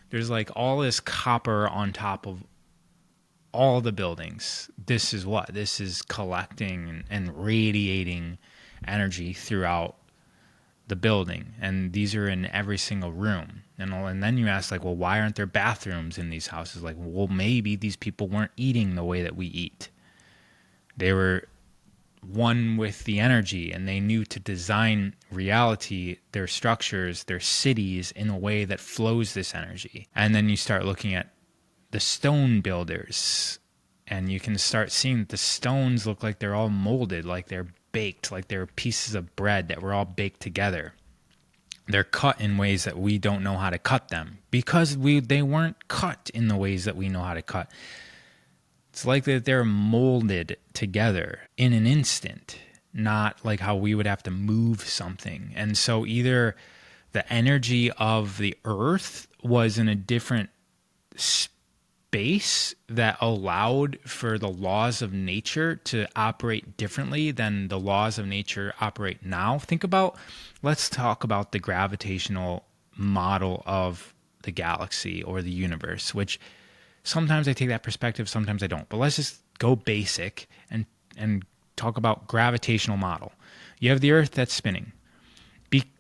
Speaker 1: There's like all this copper on top of all the buildings. This is what? This is collecting and radiating energy throughout the building. And these are in every single room. And then you ask, like, well, why aren't there bathrooms in these houses? Like, well, maybe these people weren't eating the way that we eat. They were one with the energy, and they knew to design reality, their structures, their cities in a way that flows this energy. And then you start looking at the stone builders, and you can start seeing that the stones look like they're all molded, like they're baked, like they're pieces of bread that were all baked together. They're cut in ways that we don't know how to cut them because they weren't cut in the ways that we know how to cut. It's like that they're molded together in an instant, not like how we would have to move something. And so either the energy of the earth was in a different space that allowed for the laws of nature to operate differently than the laws of nature operate now. Let's talk about the gravitational model of the galaxy or the universe, which sometimes I take that perspective, sometimes I don't. But let's just go basic and talk about gravitational model. You have the Earth that's spinning.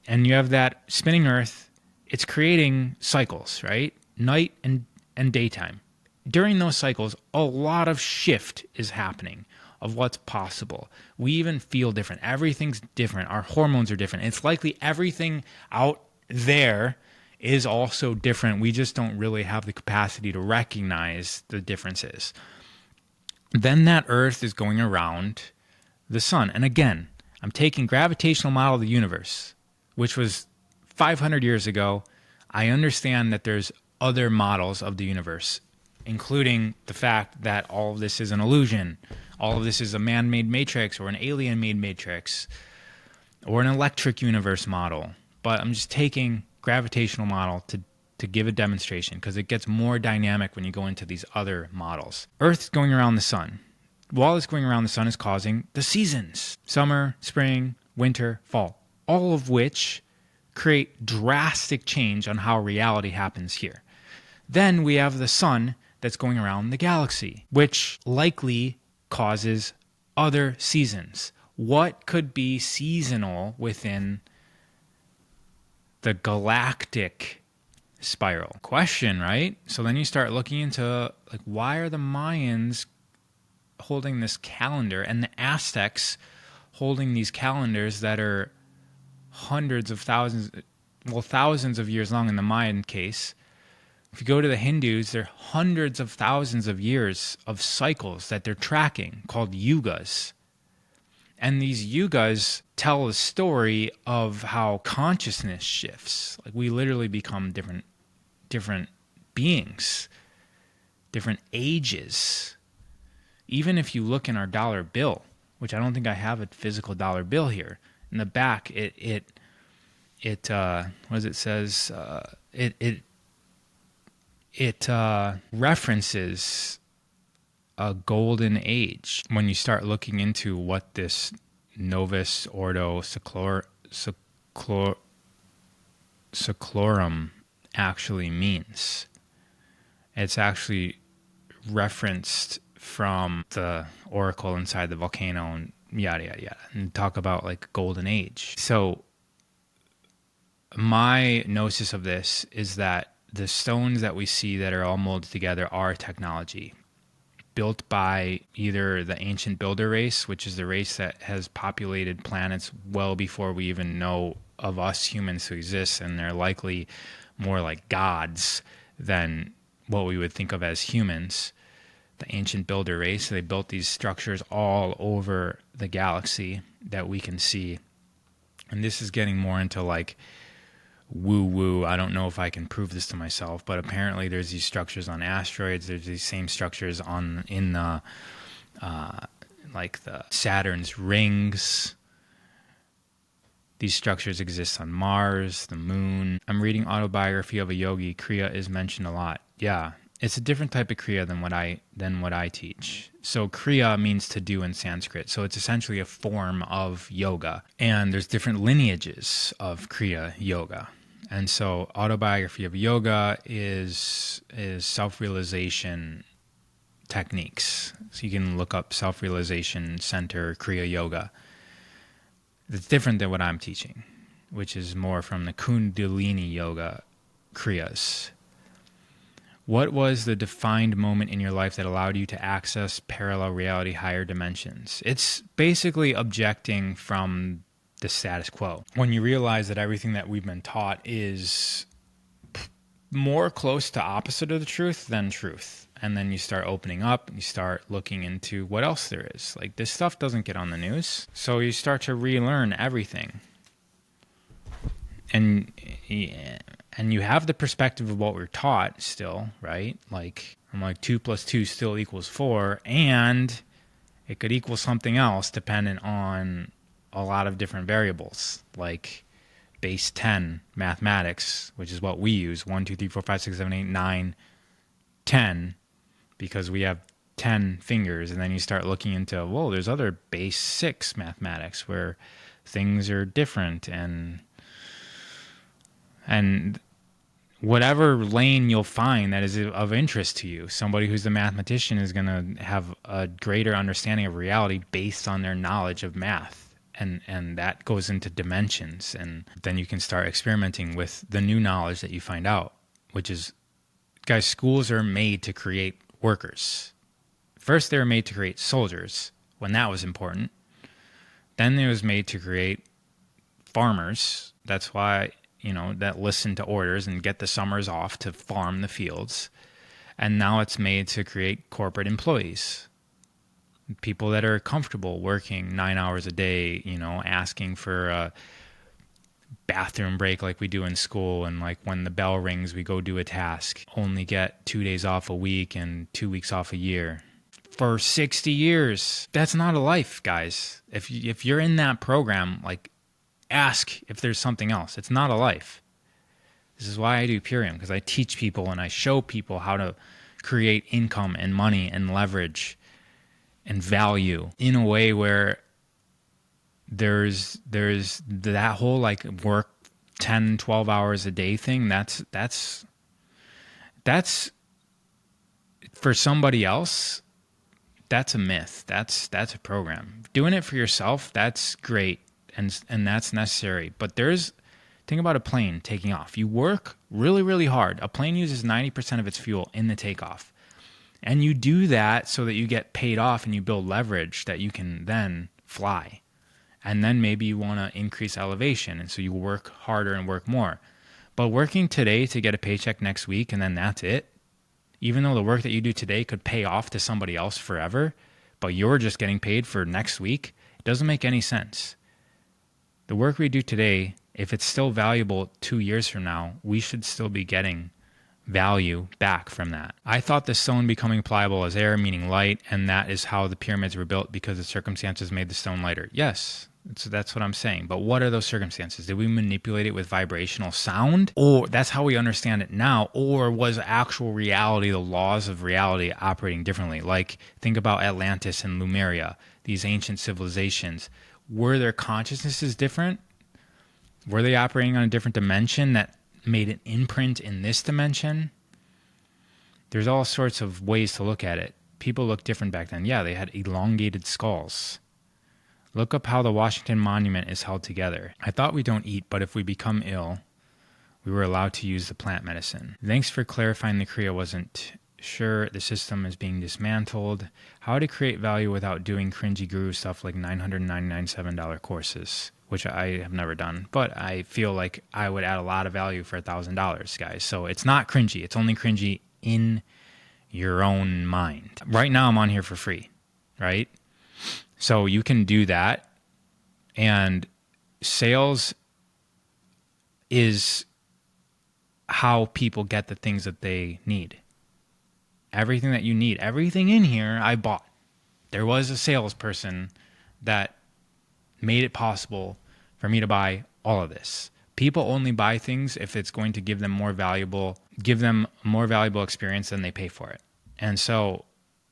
Speaker 1: And you have that spinning Earth, it's creating cycles, right? Night and daytime. During those cycles, a lot of shift is happening of what's possible. We even feel different. Everything's different. Our hormones are different. It's likely everything out there is also different. We just don't really have the capacity to recognize the differences. Then that Earth is going around the sun. And again, I'm taking gravitational model of the universe, which was 500 years ago. I understand that there's other models of the universe, including the fact that all of this is an illusion. All of this is a man-made matrix or an alien-made matrix or an electric universe model. But I'm just taking gravitational model to give a demonstration because it gets more dynamic when you go into these other models. Earth's going around the sun. While it's going around the sun is causing the seasons. Summer, spring, winter, fall. All of which create drastic change on how reality happens here. Then we have the sun that's going around the galaxy, which likely causes other seasons. What could be seasonal within the galactic spiral? Question, right? So then you start looking into, like, why are the Mayans holding this calendar and the Aztecs holding these calendars that are hundreds of thousands, well, thousands of years long in the Mayan case. If you go to the Hindus, there are hundreds of thousands of years of cycles that they're tracking called yugas. And these yugas tell a story of how consciousness shifts. Like, we literally become different beings, different ages. Even if you look in our dollar bill, which I don't think I have a physical dollar bill here, in the back, it what does it says? It references a golden age when you start looking into what this Novus Ordo Seclorum actually means. It's actually referenced from the oracle inside the volcano and yada yada yada, and talk about like golden age. So my gnosis of this is that the stones that we see that are all molded together are technology built by either the ancient builder race, which is the race that has populated planets well before we even know of us humans who exist, and they're likely more like gods than what we would think of as humans. The ancient builder race, they built these structures all over the galaxy that we can see. And this is getting more into like woo-woo. I don't know if I can prove this to myself, but apparently there's these structures on asteroids. There's these same structures in the like the Saturn's rings. These structures exist on Mars, the moon. I'm reading Autobiography of a Yogi. Kriya is mentioned a lot. Yeah, it's a different type of kriya than what I teach. So kriya means to do in Sanskrit. So it's essentially a form of yoga. And there's different lineages of kriya yoga. And so Autobiography of Yoga is self-realization techniques. So you can look up self-realization center kriya yoga. It's different than what I'm teaching, which is more from the Kundalini yoga kriyas. What was the defined moment in your life that allowed you to access parallel reality, higher dimensions? It's basically objecting from the status quo. When you realize that everything that we've been taught is more close to opposite of the truth than truth. And then you start opening up and you start looking into what else there is. Like, this stuff doesn't get on the news. So you start to relearn everything. And you have the perspective of what we're taught still, right? Like, I'm like 2 + 2 still equals 4, and it could equal something else dependent on a lot of different variables, like base 10 mathematics, which is what we use, 1, 2, 3, 4, 5, 6, 7, 8, 9, 10, because we have 10 fingers. And then you start looking into, whoa, there's other base 6 mathematics where things are different, and whatever lane you'll find that is of interest to you. Somebody who's a mathematician is going to have a greater understanding of reality based on their knowledge of math. And that goes into dimensions. And then you can start experimenting with the new knowledge that you find out, which is, guys, schools are made to create workers. First, they were made to create soldiers when that was important. Then it was made to create farmers. That's why, that listen to orders and get the summers off to farm the fields. And now it's made to create corporate employees. People that are comfortable working 9 hours a day, asking for a bathroom break like we do in school. And like when the bell rings, we go do a task. Only get 2 days off a week and 2 weeks off a year. For 60 years. That's not a life, guys. If you're in that program, like, ask if there's something else. It's not a life. This is why I do Purium, because I teach people and I show people how to create income and money and leverage and value in a way where there's that whole like work 10, 12 hours a day thing. That's for somebody else. That's a myth. That's a program. Doing it for yourself, that's great. And that's necessary. But think about a plane taking off. You work really, really hard. A plane uses 90% of its fuel in the takeoff. And you do that so that you get paid off and you build leverage that you can then fly. And then maybe you want to increase elevation. And so you work harder and work more. But working today to get a paycheck next week and then that's it, even though the work that you do today could pay off to somebody else forever, but you're just getting paid for next week, it doesn't make any sense. The work we do today, if it's still valuable 2 years from now, we should still be getting value back from that. I thought the stone becoming pliable as air, meaning light, and that is how the pyramids were built because the circumstances made the stone lighter. Yes, So that's what I'm saying. But what are those circumstances? Did we manipulate it with vibrational sound? Or that's how we understand it now? Or was actual reality, the laws of reality, operating differently? Like, think about Atlantis and Lemuria, these ancient civilizations. Were their consciousnesses different? Were they operating on a different dimension that made an imprint in this dimension? There's all sorts of ways to look at it. People looked different back then. Yeah, they had elongated skulls. Look up how the Washington Monument is held together. I thought we don't eat, but if we become ill, we were allowed to use the plant medicine. Thanks for clarifying the Kriya. Wasn't sure the system is being dismantled. How to create value without doing cringy guru stuff like $997 courses, which I have never done. But I feel like I would add a lot of value for $1,000, guys. So it's not cringy. It's only cringy in your own mind. Right now I'm on here for free, right? So you can do that, and sales is how people get the things that they need. Everything that you need, everything in here, I bought. There was a salesperson that made it possible for me to buy all of this. People only buy things if it's going to give them more valuable experience than they pay for it. And so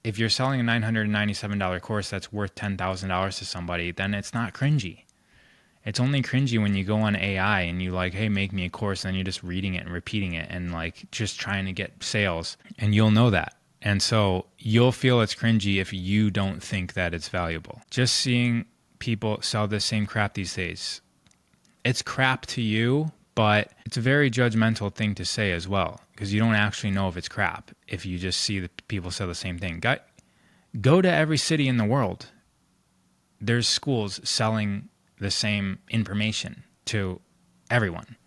Speaker 1: if you're selling a $997 course that's worth $10,000 to somebody, then it's not cringy. It's only cringy when you go on AI and you like, hey, make me a course, and then you're just reading it and repeating it and like just trying to get sales, and you'll know that. And so you'll feel it's cringy if you don't think that it's valuable. Just seeing people sell the same crap these days. It's crap to you, but it's a very judgmental thing to say as well, because you don't actually know if it's crap if you just see the people sell the same thing. Go to every city in the world. There's schools selling the same information to everyone.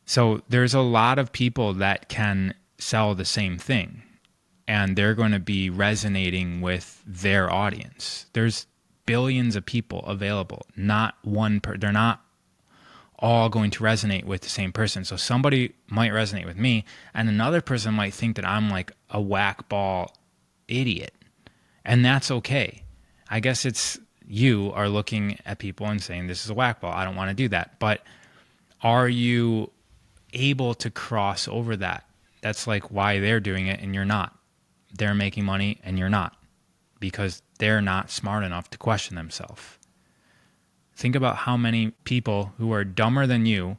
Speaker 1: So there's a lot of people that can sell the same thing, and they're going to be resonating with their audience. There's billions of people available. They're not all going to resonate with the same person. So somebody might resonate with me, and another person might think that I'm like a whack-ball idiot. And that's okay. I guess it's you are looking at people and saying, this is a whack-ball. I don't want to do that. But are you able to cross over that? That's like why they're doing it and you're not. They're making money and you're not, because they're not smart enough to question themselves. Think about how many people who are dumber than you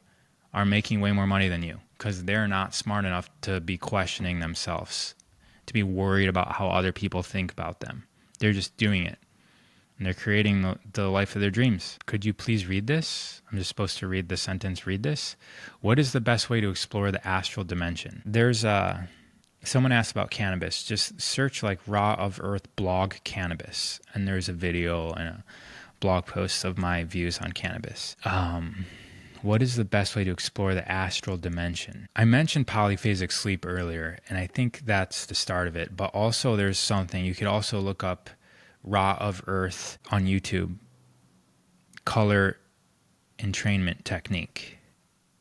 Speaker 1: are making way more money than you, because they're not smart enough to be questioning themselves, to be worried about how other people think about them. They're just doing it, and they're creating the life of their dreams. Could you please read this? I'm just supposed to read the sentence, read this. What is the best way to explore the astral dimension? There's someone asked about cannabis. Just search like Raw of Earth blog cannabis, and there's a video and a blog post of my views on cannabis. What is the best way to explore the astral dimension? I mentioned polyphasic sleep earlier, and I think that's the start of it. But also there's something, you could also look up Raw of Earth on YouTube, color entrainment technique.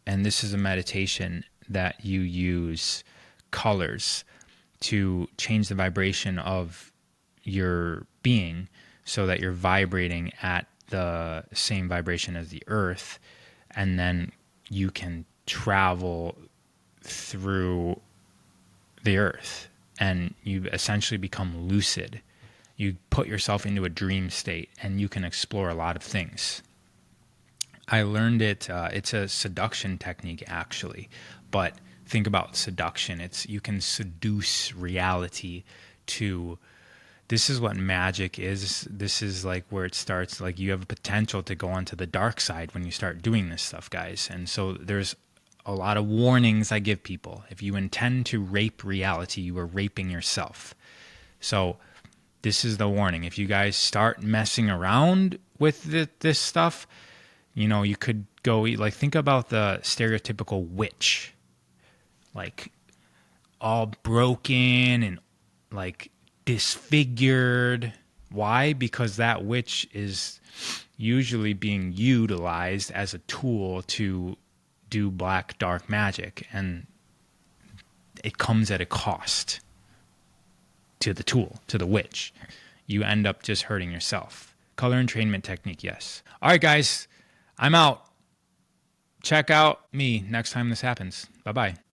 Speaker 1: And this is a meditation that you use colors to change the vibration of your being, so that you're vibrating at the same vibration as the earth, and then you can travel through the earth, and you essentially become lucid. You put yourself into a dream state, and you can explore a lot of things. I learned it, it's a seduction technique actually, but think about seduction. You can seduce reality to... This is what magic is. This is like where it starts. Like, you have a potential to go onto the dark side when you start doing this stuff, guys. And so there's a lot of warnings I give people. If you intend to rape reality, you are raping yourself. So this is the warning. If you guys start messing around with this stuff, you could go eat. Like, think about the stereotypical witch. Like, all broken and like disfigured. Why? Because that witch is usually being utilized as a tool to do black dark magic, and it comes at a cost to the tool, to the witch. You end up just hurting yourself. Color entrainment technique, yes. All right, guys, I'm out. Check out me next time this happens. Bye-bye.